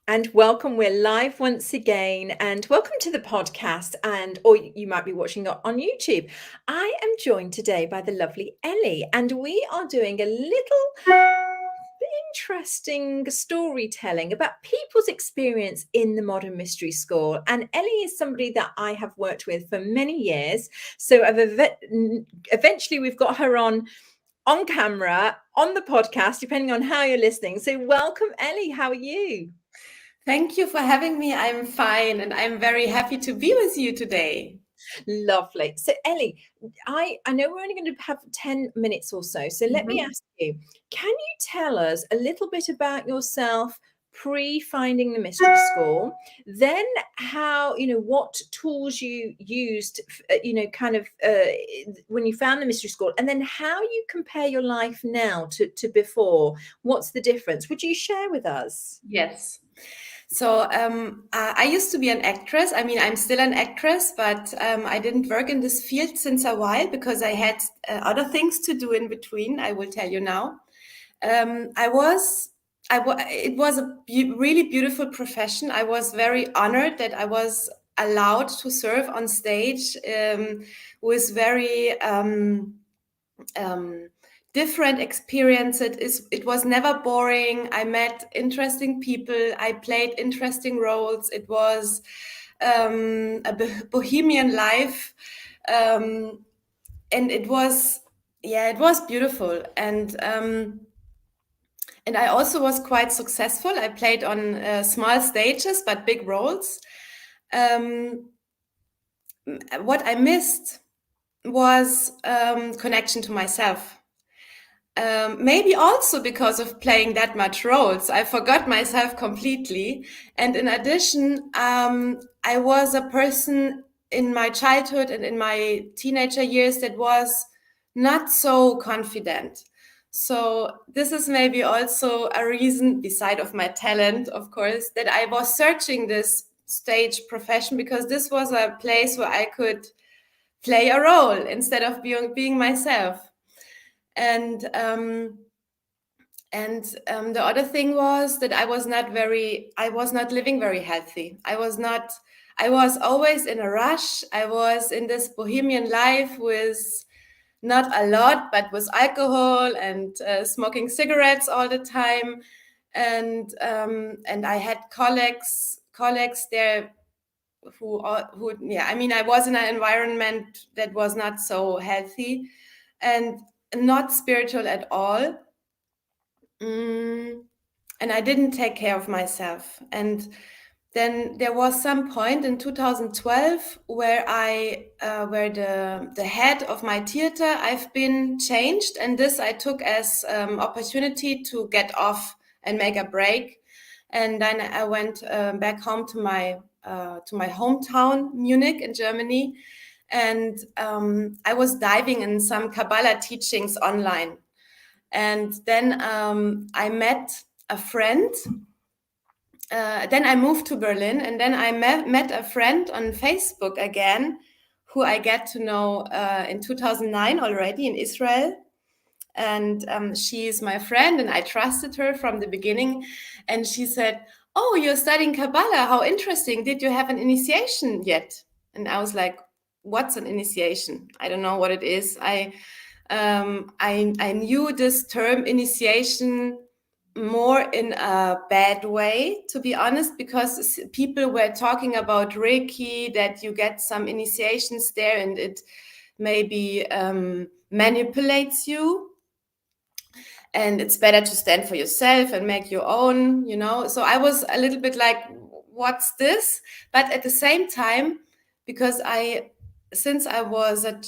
And welcome. We're live once again, and welcome to the podcast. Or you might be watching it on YouTube. I am joined today by the lovely Elli, and we are doing a little interesting storytelling about people's experience in the Modern Mystery School. And Elli is somebody that I have worked with for many years. So eventually we've got her on camera, on the podcast, depending on how you're listening. So welcome, Elli. How are you? Thank you for having me. I'm fine, and I'm very happy to be with you today. Lovely. So, Elli, I know we're only going to have 10 minutes or so. So, let me ask you, can you tell us a little bit about yourself pre-finding the mystery school, then how, what tools you used, when you found the mystery school, and then how you compare your life now to before? What's the difference? Would you share with us? Yes. So I used to be an actress. I mean, I'm still an actress, but I didn't work in this field since a while because I had other things to do in between. I will tell you now. It was a really beautiful profession. I was very honored that I was allowed to serve on stage with very different experiences. It was never boring. I met interesting people. I played interesting roles. It was a bohemian life, and it was beautiful. And I also was quite successful. I played on small stages but big roles. What I missed was connection to myself. Maybe also because of playing that much roles, I forgot myself completely. And in addition, I was a person in my childhood and in my teenager years that was not so confident. So this is maybe also a reason, beside of my talent, of course, that I was searching this stage profession, because this was a place where I could play a role instead of being myself. And the other thing was that I was not living very healthy. I was always in a rush. I was in this bohemian life with not a lot, but with alcohol and smoking cigarettes all the time. And I had colleagues there I mean, I was in an environment that was not so healthy and not spiritual at all. And I didn't take care of myself. And then there was some point in 2012 where where the head of my theater, I've been changed, and this I took as opportunity to get off and make a break. And then I went back home to my hometown, Munich in Germany, and I was diving in some Kabbalah teachings online. And then I met a friend. Then I moved to Berlin, and then I met a friend on Facebook again, who I get to know in 2009 already in Israel. And she is my friend, and I trusted her from the beginning. And she said, "Oh, you're studying Kabbalah. How interesting. Did you have an initiation yet?" And I was like, "What's an initiation? I don't know what it is." I knew this term initiation more in a bad way, to be honest, because people were talking about Reiki, that you get some initiations there and it maybe manipulates you, and it's better to stand for yourself and make your own, So I was a little bit like, what's this? But at the same time, because since I was in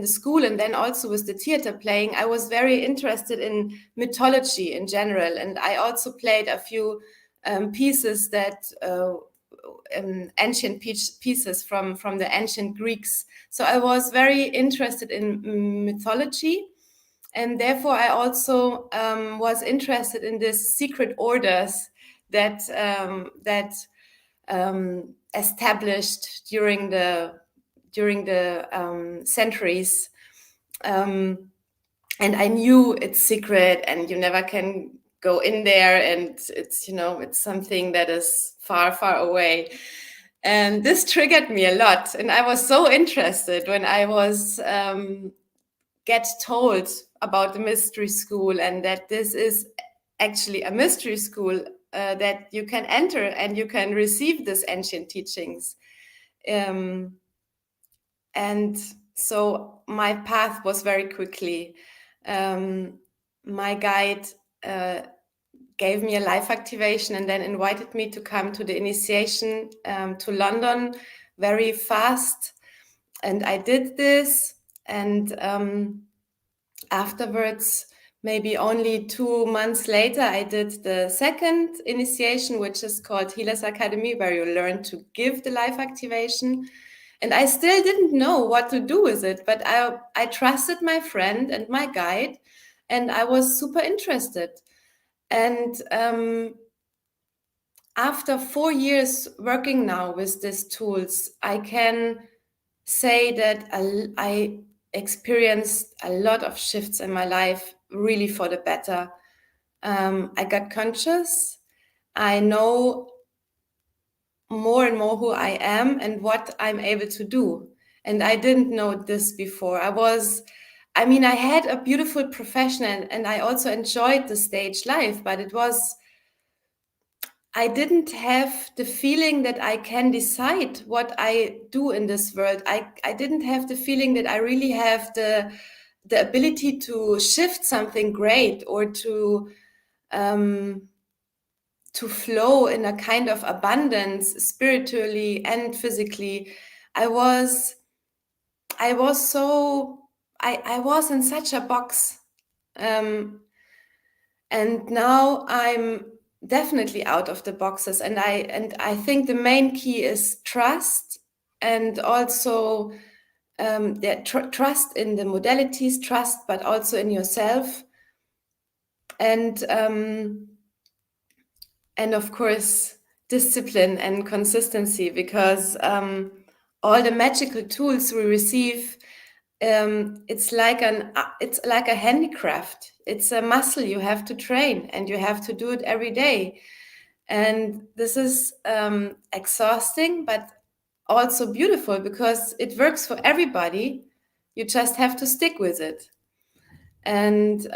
the school, and then also with the theater playing, I was very interested in mythology in general, and I also played a few pieces that ancient pieces from the ancient Greeks. So I was very interested in mythology, and therefore I also was interested in these secret orders that established during the centuries, and I knew it's secret and you never can go in there, and it's, you know, it's something that is far, far away. And this triggered me a lot. And I was so interested when I was get told about the mystery school, and that this is actually a mystery school, that you can enter and you can receive these ancient teachings. Um, and so my path was very quickly. My guide gave me a life activation and then invited me to come to the initiation to London very fast. And I did this. And afterwards, maybe only 2 months later, I did the second initiation, which is called Healers Academy, where you learn to give the life activation. And I still didn't know what to do with it, but I trusted my friend and my guide, and I was super interested. And after 4 years working now with these tools, I can say that I experienced a lot of shifts in my life, really for the better. I got conscious. I know more and more who I am and what I'm able to do. And I didn't know this before. I mean, I had a beautiful profession, and I also enjoyed the stage life, but I didn't have the feeling that I can decide what I do in this world. I didn't have the feeling that I really have the ability to shift something great, or to flow in a kind of abundance spiritually and physically. I was I was so I was in such a box. And now I'm definitely out of the boxes, and I think the main key is trust, and also trust in the modalities, trust, but also in yourself, and of course discipline and consistency, because all the magical tools we receive, it's like a handicraft. It's a muscle you have to train, and you have to do it every day. And this is exhausting, but also beautiful, because it works for everybody. You just have to stick with it. And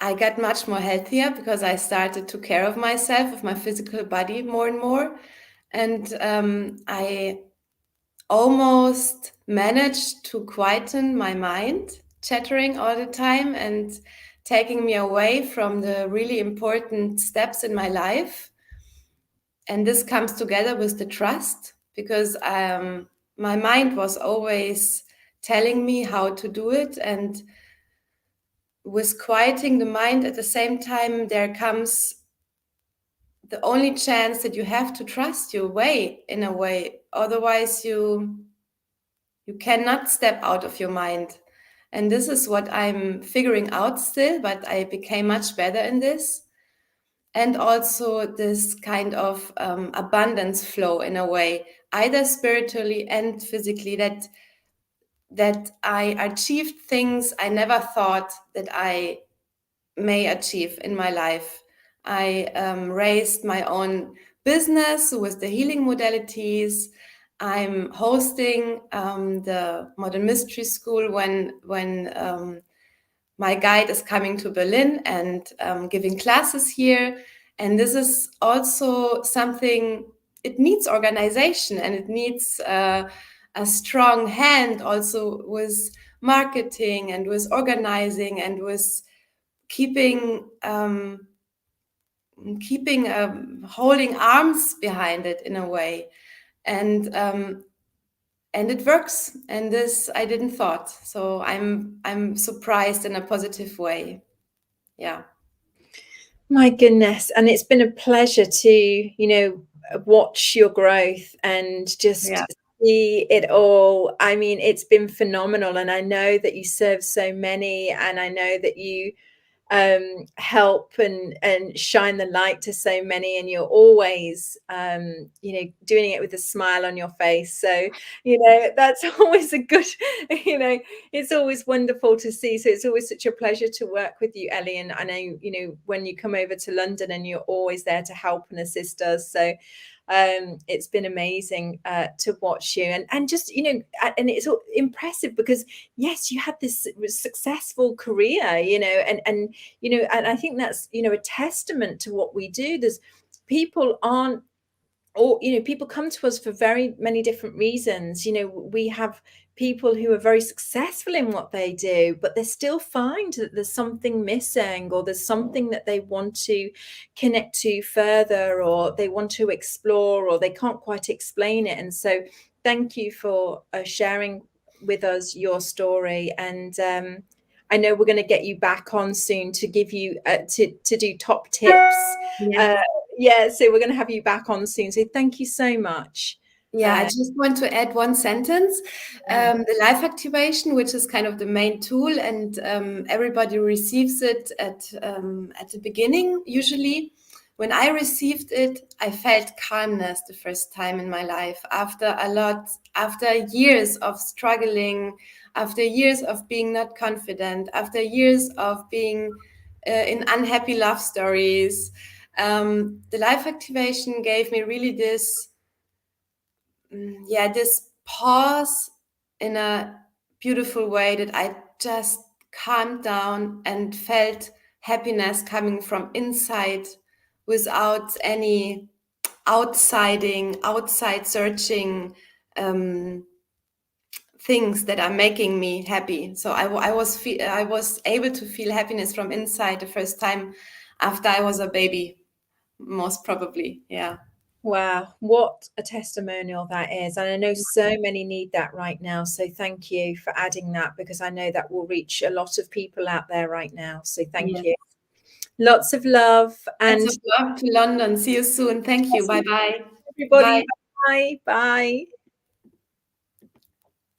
I got much more healthier, because I started to care of myself, of my physical body, more and more. And I almost managed to quieten my mind, chattering all the time and taking me away from the really important steps in my life. And this comes together with the trust, because my mind was always telling me how to do it. And with quieting the mind at the same time, there comes the only chance that you have to trust your way, in a way. Otherwise, you cannot step out of your mind. And this is what I'm figuring out still, but I became much better in this. And also this kind of abundance flow, in a way, either spiritually and physically, that I achieved things I never thought that I may achieve in my life. I raised my own business with the healing modalities. I'm hosting the Modern Mystery School when my guide is coming to Berlin, and giving classes here. And this is also something, it needs organization, and it needs a strong hand also with marketing and with organizing and with keeping holding arms behind it, in a way. And it works, and this I didn't thought. So I'm surprised in a positive way. Yeah. My goodness. And it's been a pleasure to, watch your growth and just Yeah. see it all. I mean, it's been phenomenal. And I know that you serve so many, and I know that you help and shine the light to so many, and you're always doing it with a smile on your face. So that's always a good, it's always wonderful to see. So it's always such a pleasure to work with you, Elli, and I know when you come over to London, and you're always there to help and assist us. So it's been amazing to watch you, and just and it's impressive because yes, you had this successful career, and I think that's a testament to what we do. There's people aren't or people come to us for very many different reasons. We have people who are very successful in what they do, but they still find that there's something missing, or there's something that they want to connect to further, or they want to explore, or they can't quite explain it. And so thank you for sharing with us your story. And I know we're going to get you back on soon to give you to do top tips. Yes. So we're going to have you back on soon. So thank you so much. Yeah, I just want to add one sentence. The life activation, which is kind of the main tool, and everybody receives it at the beginning. Usually, when I received it, I felt calmness the first time in my life after years of struggling, after years of being not confident, after years of being in unhappy love stories. The life activation gave me really this pause in a beautiful way, that I just calmed down and felt happiness coming from inside without any outside searching things that are making me happy. So I was able to feel happiness from inside the first time after I was a baby, most probably. Yeah. Wow, what a testimonial that is. And I know so many need that right now. So thank you for adding that, because I know that will reach a lot of people out there right now. So thank Yes. you. Lots of love, and Lots of love to London. See you soon. Thank you. Bye bye. everybody. Bye. Bye. Bye.